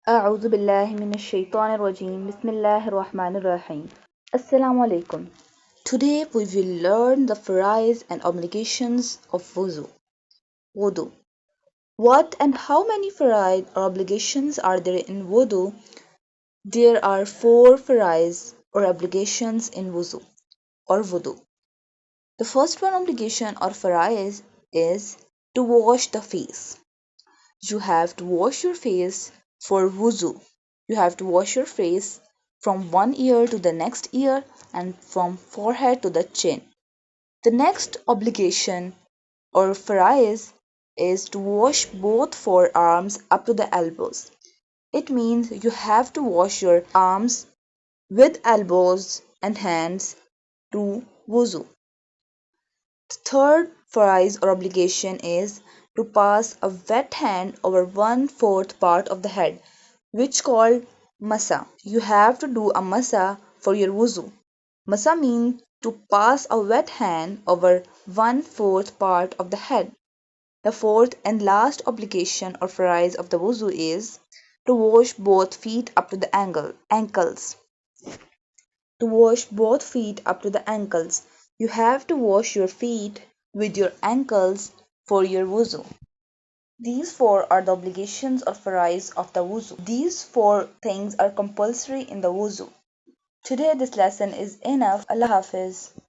أعوذ بالله من الشيطان الرجيم بسم الله الرحمن الرحيم Assalamu alaikum. Today we will learn the fraiz and obligations of wudu. What and how many faraiz or obligations are there in wudu? There are four faraiz or obligations in wudu. The first one obligation or faraiz is to wash the face. You have to wash your face for wuzu. You have to wash your face from one ear to the next ear and from forehead to the chin. The next obligation or fraiz is to wash both forearms up to the elbows. It means you have to wash your arms with elbows and hands to wuzu. The third farz or obligation is to pass a wet hand over 1/4 part of the head, which called masa. You have to do a masa for your wuzu. Masa means to pass a wet hand over 1/4 part of the head. The fourth and last obligation or farz of the wuzu is to wash both feet up to the ankles. To wash both feet up to the ankles, you have to wash your feet with your ankles for your wuzu. These four are the obligations or faraiz of the wuzu. These four things are compulsory in the wuzu. Today this lesson is enough. Allah Hafiz.